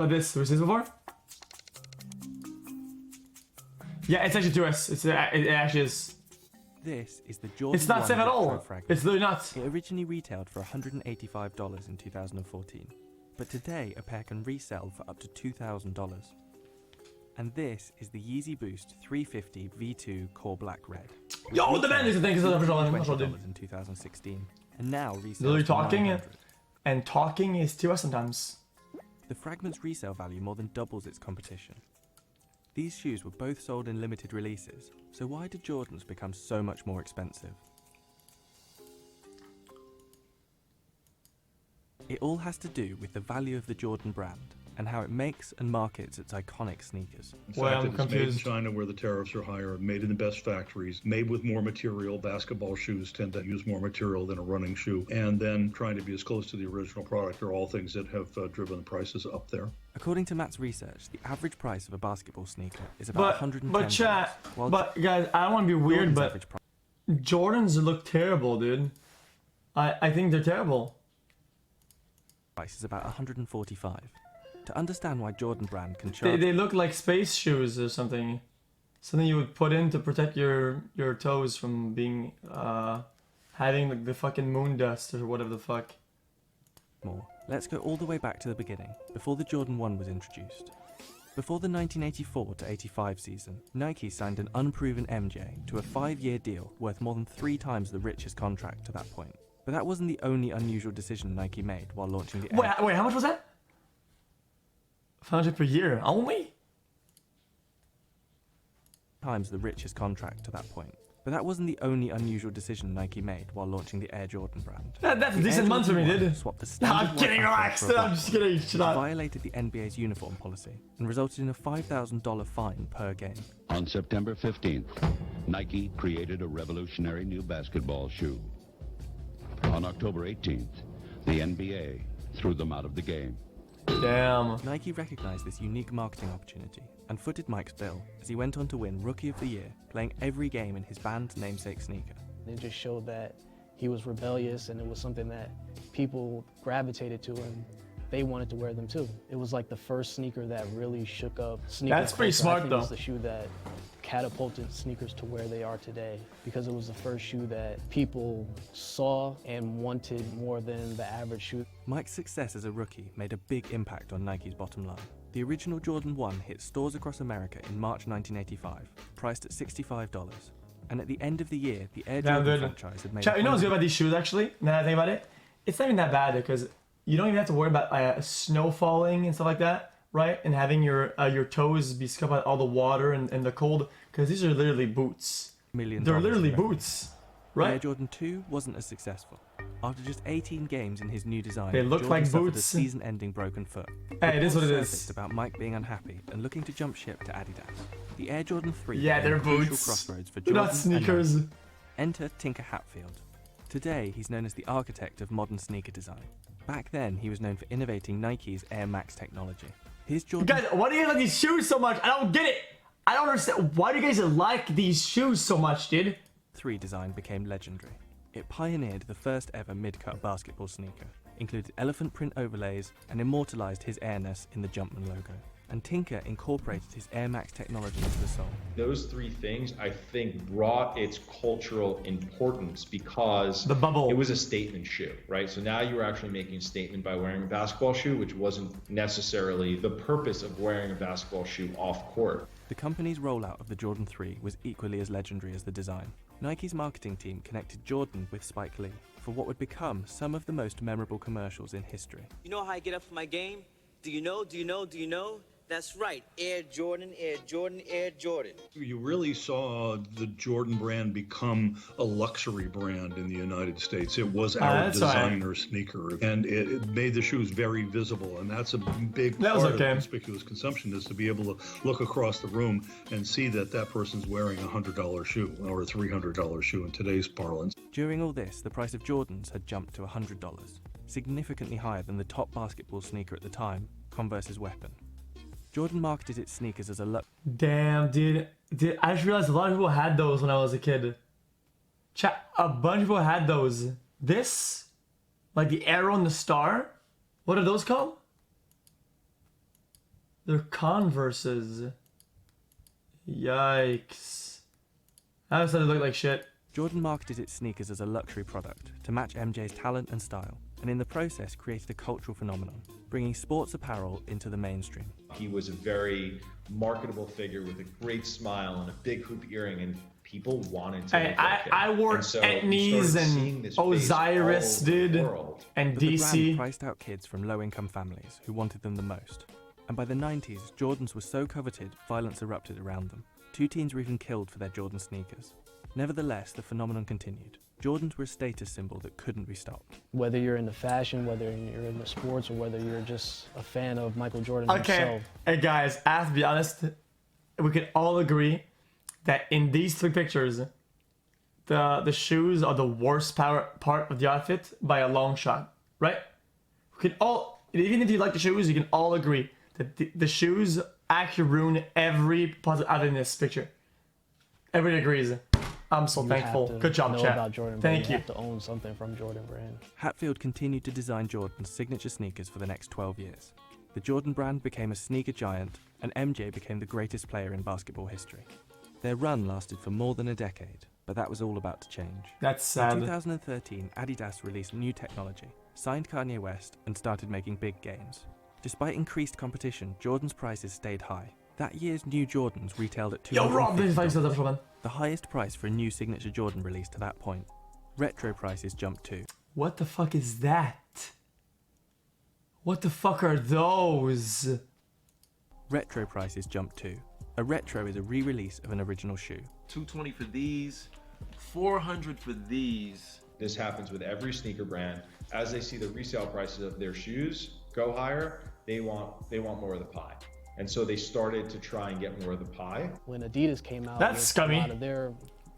This, have we seen this before? Yeah, it's actually 2S. It actually is. This is the Jordan It's not 1 safe at all. retro fragment. It's literally not. It originally retailed for $185 in 2014, but today a pair can resell for up to $2,000. And this is the Yeezy Boost 350 V2 Core Black Red. Yo, the man is the thing is $20 in 2016, and now resells literally for talking, $900. and talking is 2S sometimes. The fragment's resale value more than doubles its competition. These shoes were both sold in limited releases, so why did Jordans become so much more expensive? It all has to do with the value of the Jordan brand and how it makes and markets its iconic sneakers. The fact that it's made in China where the tariffs are higher, made in the best factories, made with more material. Basketball shoes tend to use more material than a running shoe. And then trying to be as close to the original product are all things that have driven the prices up there. According to Matt's research, the average price of a basketball sneaker is about $110. But chat, but guys, I don't want to be weird, but Jordans look terrible, dude. I think they're terrible. Price is about $145. To understand why Jordan brand can charge... They look like space shoes or something. Something you would put in to protect your toes from being, having like the fucking moon dust or whatever the fuck. More. Let's go all the way back to the beginning, before the Jordan 1 was introduced. Before the 1984 to 85 season, Nike signed an unproven MJ to a 5-year deal worth more than 3 times the richest contract to that point. But that wasn't the only unusual decision Nike made while launching the Air. Wait, how much was that? 500 per year, only? Times the richest contract to that point. But that wasn't the only unusual decision Nike made while launching the Air Jordan brand. That's a decent month for me, dude. Swapped the No, I'm kidding, relax. I'm just kidding. Shut up. Violated the NBA's uniform policy and resulted in a $5,000 fine per game. On September 15th, Nike created a revolutionary new basketball shoe. On October 18th, the NBA threw them out of the game. Damn. Nike recognized this unique marketing opportunity and footed Mike's bill as he went on to win Rookie of the Year, playing every game in his band's namesake sneaker. It just showed that he was rebellious and it was something that people gravitated to and they wanted to wear them too. It was like the first sneaker that really shook up sneaker That's pretty culture. smart, I think though. It's the shoe that catapulted sneakers to where they are today because it was the first shoe that people saw and wanted more than the average shoe. Mike's success as a rookie made a big impact on Nike's bottom line. The original Jordan 1 hit stores across America in March 1985, priced at $65. And at the end of the year, the Air Jordan franchise had made... Chat, you know what's good about these shoes, actually? Now that I think about it? It's not even that bad, because you don't even have to worry about snow falling and stuff like that, right? And having your toes be scuffed by all the water and the cold, because these are literally boots. They're literally boots, right? Air Jordan 2 wasn't as successful. After just 18 games in his new design, they look Jordan like suffered boots. a season-ending broken foot. Hey, it is what it Surfaced is. about Mike being unhappy and looking to jump ship to Adidas. The Air Jordan 3 Yeah, they're became a crucial boots. crossroads for They're Jordan not and sneakers. Nike. Enter Tinker Hatfield. Today, he's known as the architect of modern sneaker design. Back then, he was known for innovating Nike's Air Max technology. His Jordan... Guys, why do you like these shoes so much? I don't get it. I don't understand. Why do you guys like these shoes so much, dude? 3 design became legendary. It pioneered the first ever mid-cut basketball sneaker, included elephant print overlays, and immortalized his airness in the Jumpman logo. And Tinker incorporated his Air Max technology into the sole. Those 3 things, I think, brought its cultural importance because the bubble. It was a statement shoe, right? So now you were actually making a statement by wearing a basketball shoe, which wasn't necessarily the purpose of wearing a basketball shoe off court. The company's rollout of the Jordan 3 was equally as legendary as the design. Nike's marketing team connected Jordan with Spike Lee for what would become some of the most memorable commercials in history. You know how I get up for my game? Do you know? Do you know? Do you know? That's right, Air Jordan, Air Jordan, Air Jordan. You really saw the Jordan brand become a luxury brand in the United States. It was our designer sneaker, and it made the shoes very visible, and that's a big part of conspicuous consumption, is to be able to look across the room and see that that person's wearing a $100 shoe or a $300 shoe in today's parlance. During all this, the price of Jordans had jumped to $100, significantly higher than the top basketball sneaker at the time, Converse's Weapon. Jordan marketed its sneakers as a look. Damn, dude. I just realized a lot of people had those when I was a kid. Chat, a bunch of people had those. This? Like the arrow and the star? What are those called? They're Converses. Yikes. I was starting to look like shit. Jordan marketed its sneakers as a luxury product to match MJ's talent and style, and in the process created a cultural phenomenon, bringing sports apparel into the mainstream. He was a very marketable figure with a great smile and a big hoop earring, and people wanted to look like him. I wore Etnies and Osiris, dude, and But the brand DC. priced out kids from low-income families who wanted them the most. And by the 90s, Jordans were so coveted, violence erupted around them. 2 teens were even killed for their Jordan sneakers. Nevertheless, the phenomenon continued. Jordans were a status symbol that couldn't be stopped. Whether you're into fashion, whether you're into sports, or whether you're just a fan of Michael Jordan Okay, himself. hey guys, I have to be honest. We can all agree that in these 3 pictures, the shoes are the worst part of the outfit by a long shot, right? We can all, even if you like the shoes, you can all agree that the shoes actually ruin every positive outfit in this picture. Everybody agrees. I'm so thankful. Good job, chat. About Jordan Thank brand. you. You have to own something from Jordan brand. Hatfield continued to design Jordan's signature sneakers for the next 12 years. The Jordan brand became a sneaker giant, and MJ became the greatest player in basketball history. Their run lasted for more than a decade, but that was all about to change. That's In sad. 2013, Adidas released new technology, signed Kanye West, and started making big gains. Despite increased competition, Jordan's prices stayed high. That year's new Jordans retailed at Yo, Rob, this is $250, man. the highest price for a new signature Jordan release to that point. Retro prices jumped too. What the fuck is that? What the fuck are those? Retro prices jumped too. A retro is a re-release of an original shoe. $220 for these, $400 for these. This happens with every sneaker brand. As they see the resale prices of their shoes go higher, they want more of the pie. And so they started to try and get more of the pie. When Adidas came out That's with scummy. a lot of their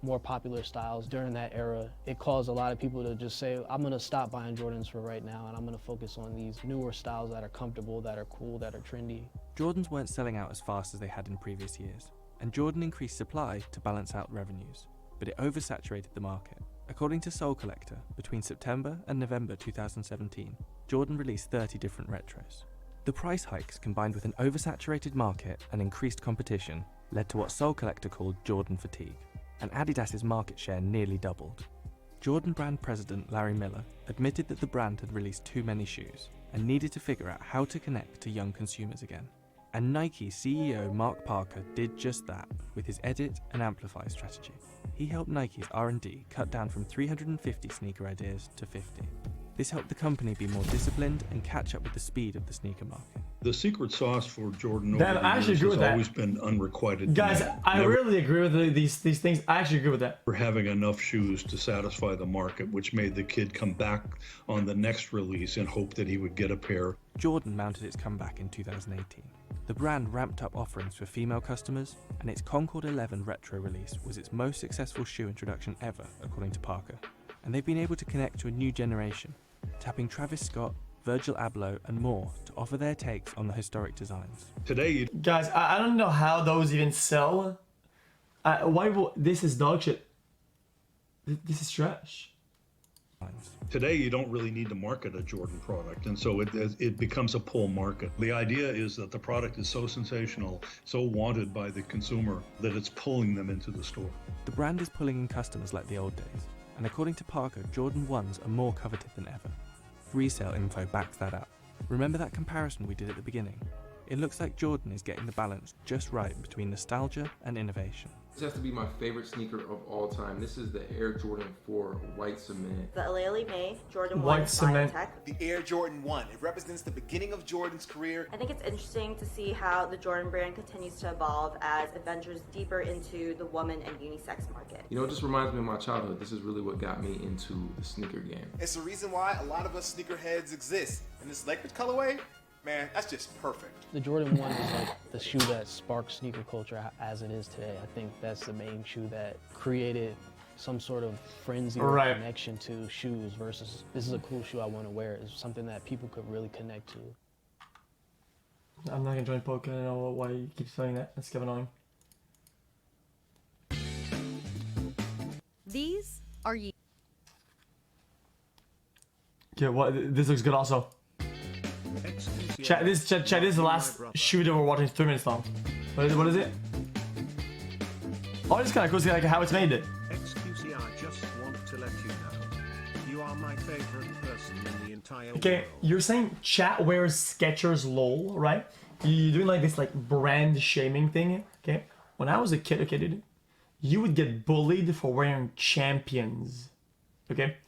more popular styles during that era, it caused a lot of people to just say, I'm gonna stop buying Jordans for right now, and I'm gonna focus on these newer styles that are comfortable, that are cool, that are trendy. Jordans weren't selling out as fast as they had in previous years, and Jordan increased supply to balance out revenues, but it oversaturated the market. According to Soul Collector, between September and November 2017, Jordan released 30 different retros. The price hikes, combined with an oversaturated market and increased competition, led to what Soul Collector called Jordan fatigue, and Adidas's market share nearly doubled. Jordan brand president Larry Miller admitted that the brand had released too many shoes and needed to figure out how to connect to young consumers again. And Nike CEO Mark Parker did just that with his edit and amplify strategy. He helped Nike's R&D cut down from 350 sneaker ideas to 50. This helped the company be more disciplined and catch up with the speed of the sneaker market. The secret sauce for Jordan over Damn, the I actually years agree has with that. always been unrequited Guys, demand. I Never really agree with these things. I actually agree with that. having enough shoes to satisfy the market, which made the kid come back on the next release and hope that he would get a pair. Jordan mounted its comeback in 2018. The brand ramped up offerings for female customers, and its Concord 11 retro release was its most successful shoe introduction ever, according to Parker. And they've been able to connect to a new generation, tapping Travis Scott, Virgil Abloh, and more to offer their takes on the historic designs. Today, you Guys, I don't know how those even sell. This is dog shit. This is trash. Today, you don't really need to market a Jordan product, and so it becomes a pull market. The idea is that the product is so sensational, so wanted by the consumer, that it's pulling them into the store. The brand is pulling in customers like the old days, and according to Parker, Jordan 1s are more coveted than ever. Resale info backs that up. Remember that comparison we did at the beginning? It looks like Jordan is getting the balance just right between nostalgia and innovation. This has to be my favorite sneaker of all time. This is the Air Jordan 4 White Cement. The Aleli May Jordan White 1 cement. Biotech. The Air Jordan 1. It represents the beginning of Jordan's career. I think it's interesting to see how the Jordan brand continues to evolve as it ventures deeper into the woman and unisex market. You know, it just reminds me of my childhood. This is really what got me into the sneaker game. It's the reason why a lot of us sneakerheads exist. And this Lakers colorway, man, that's just perfect. The Jordan 1 is like the shoe that sparked sneaker culture as it is today. I think that's the main shoe that created some sort of frenzy or Right. connection to shoes versus this is a cool shoe I want to wear. It's something that people could really connect to. I'm not gonna join poker. I don't know why you keep saying that. That's kind of annoying. These are ye. Okay, what? This looks good also. Chat, this is the last shoe that we're watching 3 minutes long. What is it? Oh, it's kind of cool. See like how it's made it. xQc, I just want to let you know, you are my favorite person in the entire Okay, world. you're saying chat wears Skechers lol, right? You're doing like this like brand shaming thing. Okay, when I was a kid, okay, dude, you would get bullied for wearing Champions. Okay,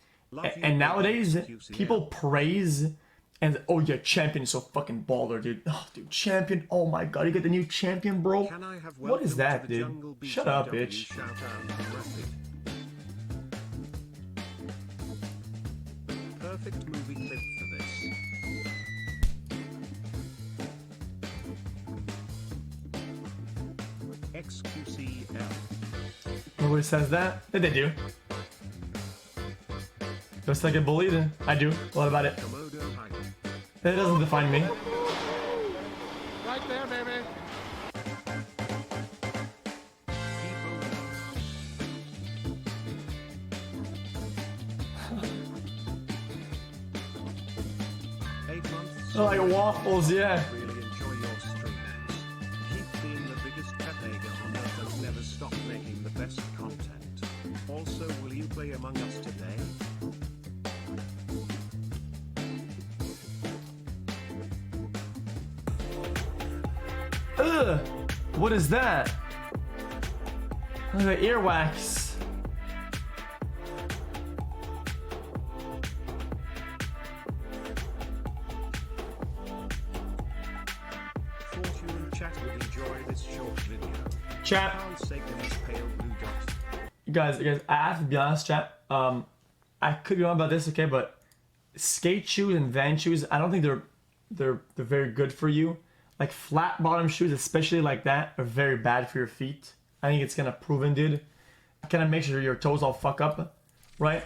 and nowadays people praise and oh yeah, Champion is so fucking baller, dude. Oh, dude, Champion. Oh my god, you get the new Champion, bro. Can I have What is that, welcome to the dude? jungle Shut up, BTW bitch. shout out rapid. Perfect movie clip for this. xQCL. Nobody says that. Yeah, they do. Just like get bullied. I do. What about it? Komodo height. It doesn't define me. Right there, baby. Oh, like waffles, yeah. Really enjoy your streams. Keep being the biggest pepega on earth and never stop making the best content. Also, will you play Among Us today? Ugh! What is that? Look at the earwax. Thought you and chat would enjoy this short video. Chat. Can't say this pale blue dot. Guys, I have to be honest, chat. I could be wrong about this, okay, but skate shoes and van shoes, I don't think they're very good for you. Like flat bottom shoes, especially like that, are very bad for your feet. I think it's kind of proven, dude. It kind of makes sure your toes all fuck up, right?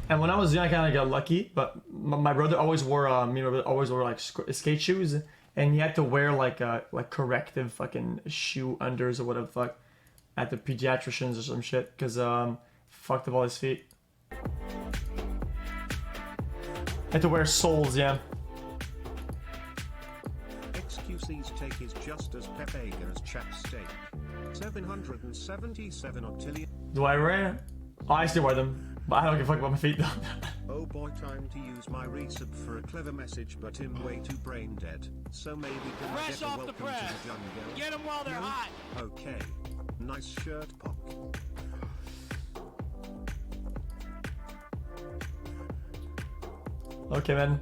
And when I was young, I kind of got lucky, but my brother always wore, like skate shoes, and he had to wear like corrective fucking shoe unders or whatever the fuck at the pediatricians or some shit, because fucked up all his feet. Had to wear soles, yeah. xQc's take is just as pepega as chat's steak. 777 octillion. Do I wear? Oh, I still wear them, but I don't give a fuck about my feet though. Oh boy, time to use my resub for a clever message, but him way too brain dead. So maybe can I get a welcome to the jungle? Get them while they're hot. Okay. Nice shirt, Pop. Okay, man.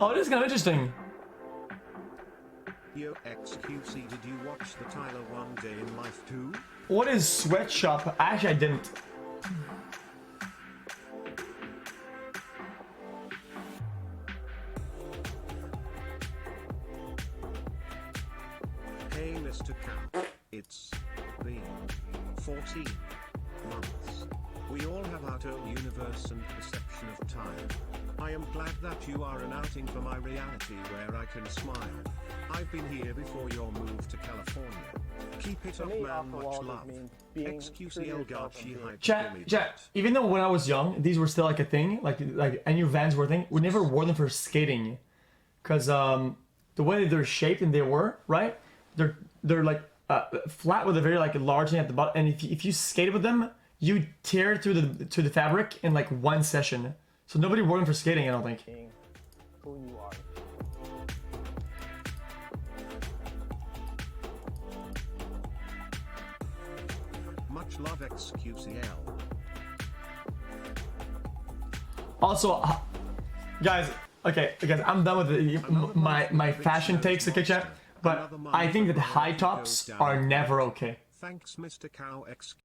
Oh, this is kind of interesting. Yo, xQc, did you watch the Tyler One Day in Life too? What is sweatshop? Actually, I didn't. Hey, Mr. Cow. It's been 14 months. We all have our own universe and perception of time. I am glad that you are an outing for my reality where I can smile. I've been here before your move to California. Keep it up, man. Much love. xQCL Garchi hype. Chat. Even though when I was young, these were still like a thing, like any Vans were a thing. We never wore them for skating, cause the way they're shaped and they were right, they're like flat with a very like large thing at the bottom, and if you skated with them, you tear through the fabric in like one session. So nobody wore them for skating, I don't think. Who you are. Much love, xQCL. Also, guys, okay, I'm done with my fashion takes, okay, chat. But I think that high tops are never okay. Thanks, Mr. Cow.